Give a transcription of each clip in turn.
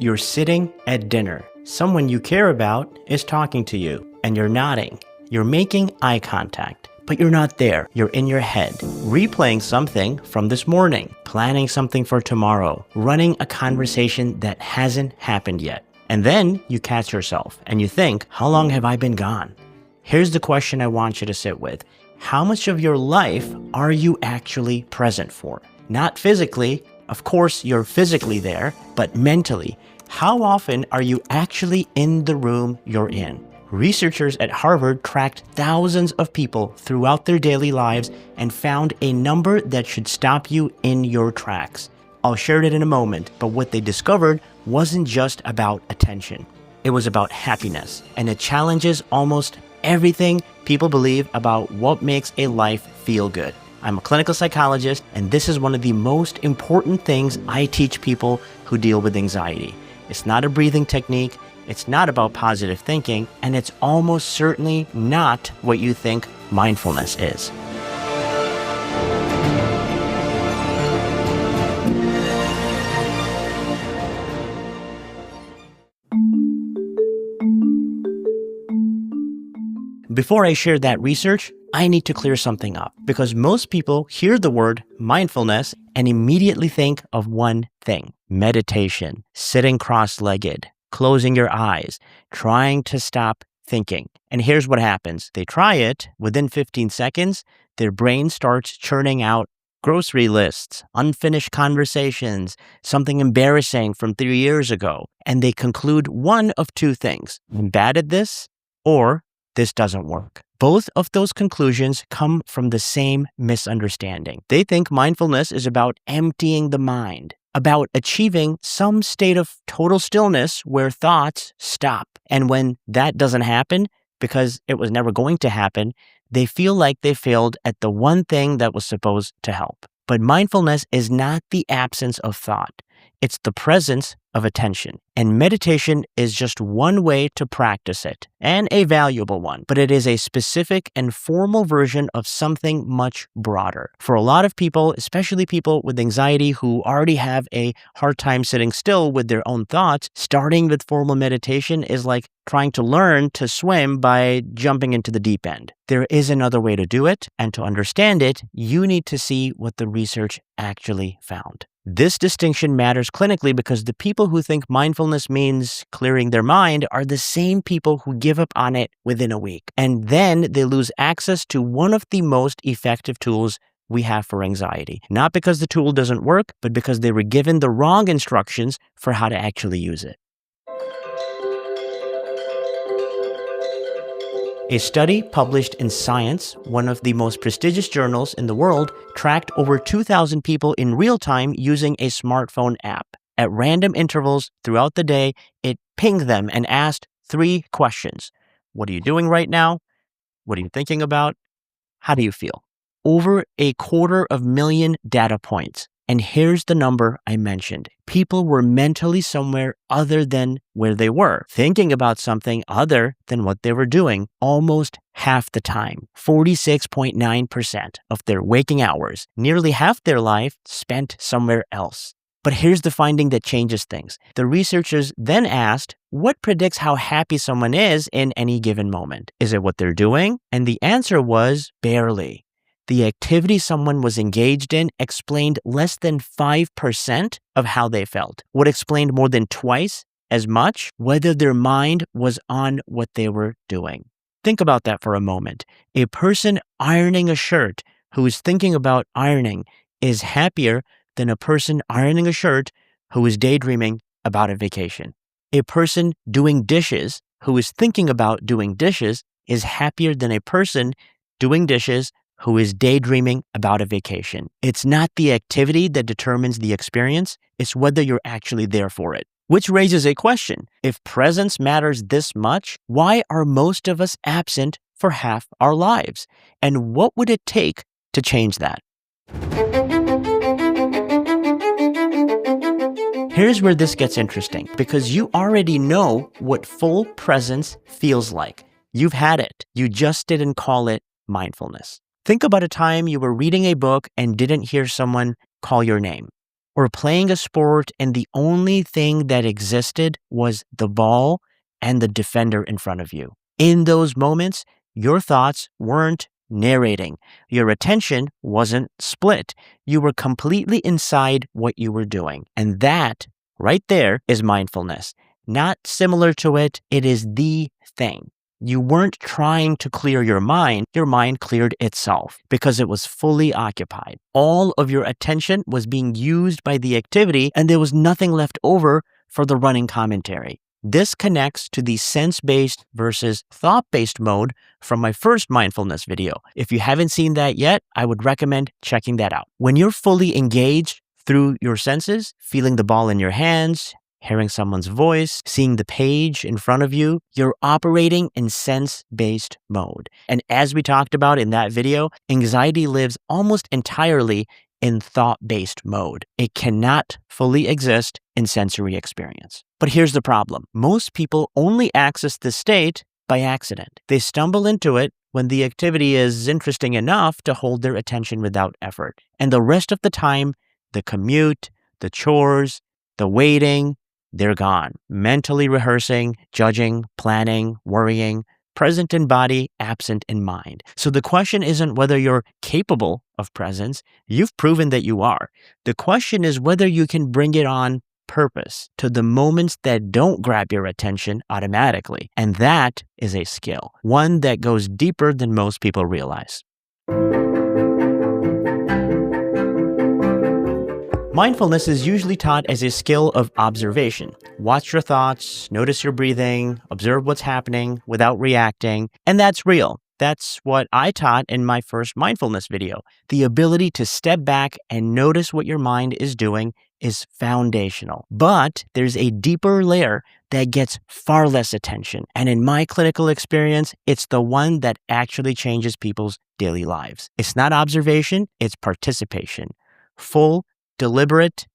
You're sitting at dinner. Someone you care about is talking to you, and you're nodding. You're making eye contact, but you're not there. You're in your head, replaying something from this morning, planning something for tomorrow, running a conversation that hasn't happened yet. And then you catch yourself, and you think, how long have I been gone? Here's the question I want you to sit with. How much of your life are you actually present for? Not physically. Of course, you're physically there, but mentally. How often are you actually in the room you're in? Researchers at Harvard tracked thousands of people throughout their daily lives and found a number that should stop you in your tracks. I'll share it in a moment, but what they discovered wasn't just about attention. It was about happiness, and it challenges almost everything people believe about what makes a life feel good. I'm a clinical psychologist, and this is one of the most important things I teach people who deal with anxiety. It's not a breathing technique, it's not about positive thinking, and it's almost certainly not what you think mindfulness is. Before I share that research, I need to clear something up because most people hear the word mindfulness and immediately think of one thing: meditation, sitting cross-legged, closing your eyes, trying to stop thinking. And here's what happens. They try it. Within 15 seconds, their brain starts churning out grocery lists, unfinished conversations, something embarrassing from 3 years ago. And they conclude one of two things: I'm bad at this, or this doesn't work. Both of those conclusions come from the same misunderstanding. They think mindfulness is about emptying the mind, about achieving some state of total stillness where thoughts stop. And when that doesn't happen, because it was never going to happen, they feel like they failed at the one thing that was supposed to help. But mindfulness is not the absence of thought. It's the presence of attention. And meditation is just one way to practice it, and a valuable one, but it is a specific and formal version of something much broader. For a lot of people, especially people with anxiety who already have a hard time sitting still with their own thoughts, starting with formal meditation is like trying to learn to swim by jumping into the deep end. There is another way to do it, and to understand it, you need to see what the research actually found. This distinction matters clinically because the people who think mindfulness means clearing their mind are the same people who give up on it within a week. And then they lose access to one of the most effective tools we have for anxiety. Not because the tool doesn't work, but because they were given the wrong instructions for how to actually use it. A study published in Science, one of the most prestigious journals in the world, tracked over 2,000 people in real time using a smartphone app. At random intervals throughout the day, it pinged them and asked 3 questions. What are you doing right now? What are you thinking about? How do you feel? Over 250,000 data points. And here's the number I mentioned. People were mentally somewhere other than where they were, thinking about something other than what they were doing almost half the time. 46.9% of their waking hours, nearly half their life spent somewhere else. But here's the finding that changes things. The researchers then asked, what predicts how happy someone is in any given moment? Is it what they're doing? And the answer was barely. The activity someone was engaged in explained less than 5% of how they felt. What explained more than twice as much, whether their mind was on what they were doing. Think about that for a moment. A person ironing a shirt who is thinking about ironing is happier than a person ironing a shirt who is daydreaming about a vacation. A person doing dishes who is thinking about doing dishes is happier than a person doing dishes who is daydreaming about a vacation. It's not the activity that determines the experience, it's whether you're actually there for it. Which raises a question. If presence matters this much, why are most of us absent for half our lives? And what would it take to change that? Here's where this gets interesting, because you already know what full presence feels like. You've had it. You just didn't call it mindfulness. Think about a time you were reading a book and didn't hear someone call your name. or playing a sport and the only thing that existed was the ball and the defender in front of you. In those moments, your thoughts weren't narrating. Your attention wasn't split. You were completely inside what you were doing. And that right there is mindfulness. Not similar to it, it is the thing. You weren't trying to clear your mind cleared itself because it was fully occupied. All of your attention was being used by the activity and there was nothing left over for the running commentary. This connects to the sense-based versus thought-based mode from my first mindfulness video. If you haven't seen that yet, I would recommend checking that out. When you're fully engaged through your senses, feeling the ball in your hands, hearing someone's voice, seeing the page in front of you, you're operating in sense-based mode. And as we talked about in that video, anxiety lives almost entirely in thought-based mode. It cannot fully exist in sensory experience. But here's the problem. Most people only access this state by accident. They stumble into it when the activity is interesting enough to hold their attention without effort. And the rest of the time, the commute, the chores, the waiting, they're gone. Mentally rehearsing, judging, planning, worrying, present in body, absent in mind. So the question isn't whether you're capable of presence. You've proven that you are. The question is whether you can bring it on purpose to the moments that don't grab your attention automatically. And that is a skill, one that goes deeper than most people realize. Mindfulness is usually taught as a skill of observation. Watch your thoughts, notice your breathing, observe what's happening without reacting, and that's real. That's what I taught in my first mindfulness video. The ability to step back and notice what your mind is doing is foundational. But there's a deeper layer that gets far less attention. And in my clinical experience, it's the one that actually changes people's daily lives. It's not observation, it's participation. Full, deliberate,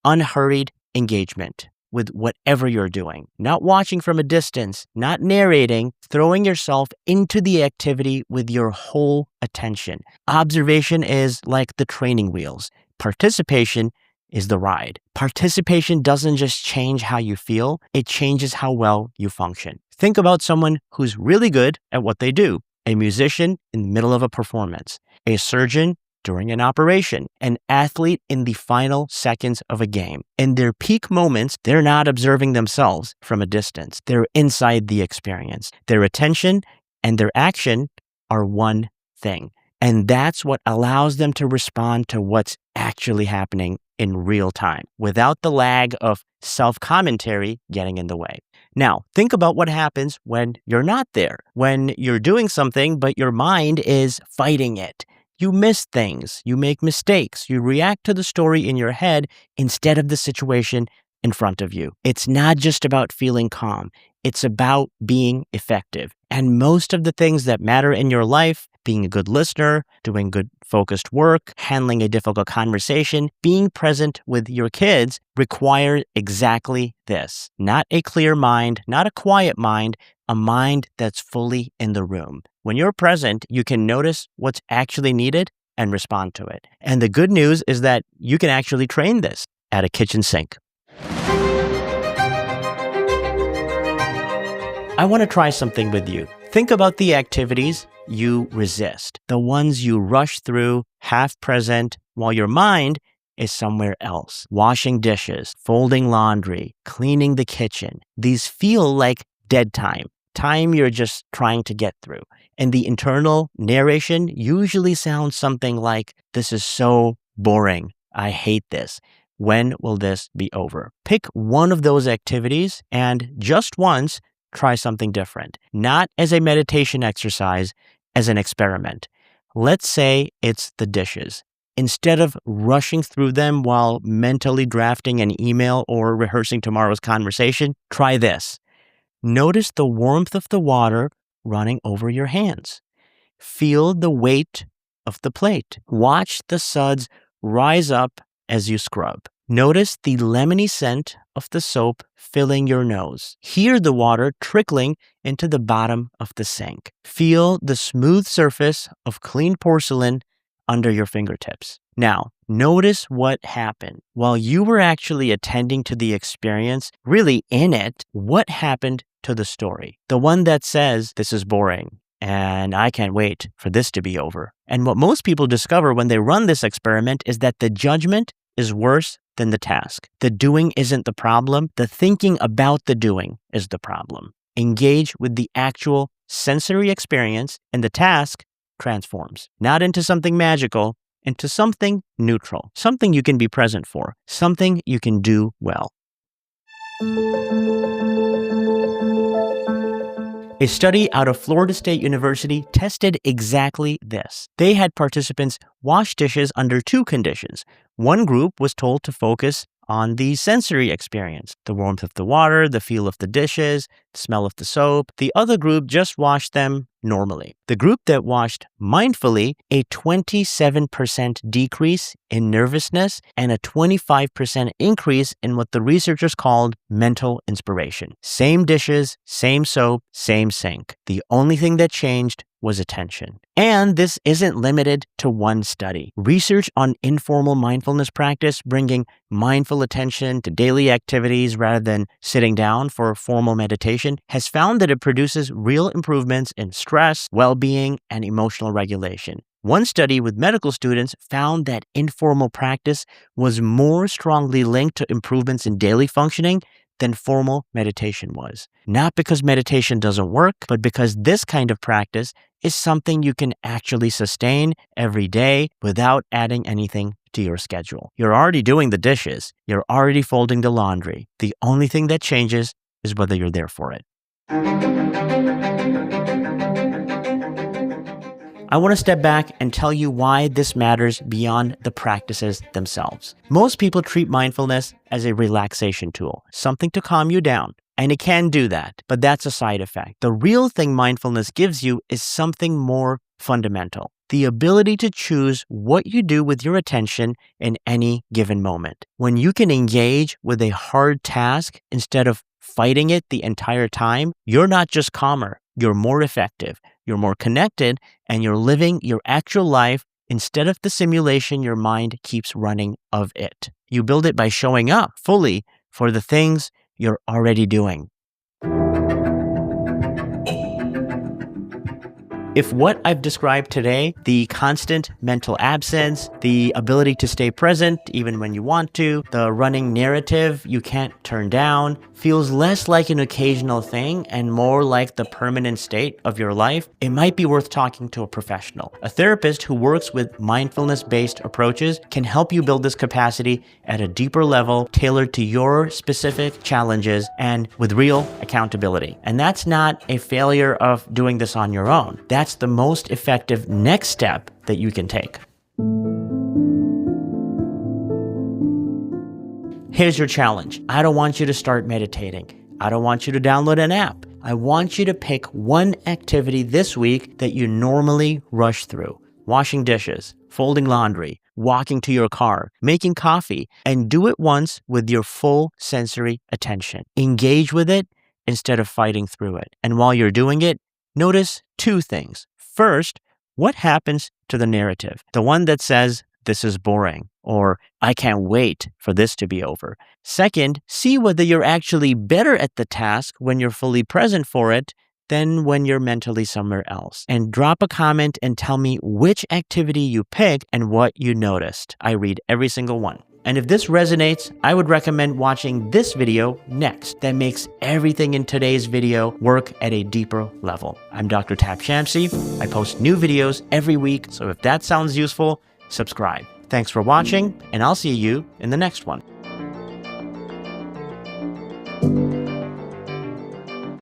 unhurried engagement with whatever you're doing. Not watching from a distance, not narrating, throwing yourself into the activity with your whole attention. Observation is like the training wheels. Participation is the ride. Participation doesn't just change how you feel, it changes how well you function. Think about someone who's really good at what they do. A musician in the middle of a performance, a surgeon during an operation, an athlete in the final seconds of a game. In their peak moments, they're not observing themselves from a distance. They're inside the experience. Their attention and their action are one thing. And that's what allows them to respond to what's actually happening in real time, without the lag of self-commentary getting in the way. Now, think about what happens when you're not there, when you're doing something, but your mind is fighting it. You miss things, you make mistakes, you react to the story in your head instead of the situation in front of you. It's not just about feeling calm, it's about being effective. And most of the things that matter in your life, being a good listener, doing good focused work, handling a difficult conversation, being present with your kids require exactly this. Not a clear mind, not a quiet mind, a mind that's fully in the room. When you're present, you can notice what's actually needed and respond to it. And the good news is that you can actually train this at a kitchen sink. I want to try something with you. Think about the activities you resist, the ones you rush through, half present, while your mind is somewhere else. Washing dishes, folding laundry, cleaning the kitchen. These feel like dead time you're just trying to get through. And the internal narration usually sounds something like, "This is so boring. I hate this. When will this be over?" Pick one of those activities and just once, try something different. Not as a meditation exercise, as an experiment. Let's say it's the dishes. Instead of rushing through them while mentally drafting an email or rehearsing tomorrow's conversation, try this. Notice the warmth of the water running over your hands. Feel the weight of the plate. Watch the suds rise up as you scrub. Notice the lemony scent of the soap filling your nose. Hear the water trickling into the bottom of the sink. Feel the smooth surface of clean porcelain under your fingertips. Now, notice what happened. While you were actually attending to the experience, really in it, what happened to the story? The one that says, this is boring, and I can't wait for this to be over. And what most people discover when they run this experiment is that the judgment is worse than the task. The doing isn't the problem. The thinking about the doing is the problem. Engage with the actual sensory experience, and the task transforms, not into something magical, into something neutral, something you can be present for, something you can do well. A study out of Florida State University tested exactly this. They had participants wash dishes under two conditions. One group was told to focus on the sensory experience, the warmth of the water, the feel of the dishes, the smell of the soap. The other group just washed them normally. The group that washed mindfully, a 27% decrease in nervousness and a 25% increase in what the researchers called mental inspiration. Same dishes, same soap, same sink. The only thing that changed was attention. And this isn't limited to one study. Research on informal mindfulness practice, bringing mindful attention to daily activities rather than sitting down for formal meditation, has found that it produces real improvements in stress, well-being, and emotional regulation. One study with medical students found that informal practice was more strongly linked to improvements in daily functioning than formal meditation was. Not because meditation doesn't work, but because this kind of practice is something you can actually sustain every day without adding anything to your schedule. You're already doing the dishes. You're already folding the laundry. The only thing that changes is whether you're there for it. I want to step back and tell you why this matters beyond the practices themselves. Most people treat mindfulness as a relaxation tool, something to calm you down. And it can do that, but that's a side effect. The real thing mindfulness gives you is something more fundamental: the ability to choose what you do with your attention in any given moment. When you can engage with a hard task instead of fighting it the entire time, you're not just calmer, you're more effective, you're more connected, and you're living your actual life instead of the simulation your mind keeps running of it. You build it by showing up fully for the things you're already doing. If what I've described today, the constant mental absence, the ability to stay present even when you want to, the running narrative you can't turn down, feels less like an occasional thing and more like the permanent state of your life, it might be worth talking to a professional. A therapist who works with mindfulness-based approaches can help you build this capacity at a deeper level, tailored to your specific challenges and with real accountability. And that's not a failure of doing this on your own. That's the most effective next step that you can take. Here's your challenge. I don't want you to start meditating. I don't want you to download an app. I want you to pick one activity this week that you normally rush through. Washing dishes, folding laundry, walking to your car, making coffee, and do it once with your full sensory attention. Engage with it instead of fighting through it. And while you're doing it, notice two things. First, what happens to the narrative? The one that says, this is boring, or I can't wait for this to be over. Second, see whether you're actually better at the task when you're fully present for it than when you're mentally somewhere else. And drop a comment and tell me which activity you picked and what you noticed. I read every single one. And if this resonates, I would recommend watching this video next that makes everything in today's video work at a deeper level. I'm Dr. Tap Shamsi. I post new videos every week, so if that sounds useful, subscribe. Thanks for watching, and I'll see you in the next one.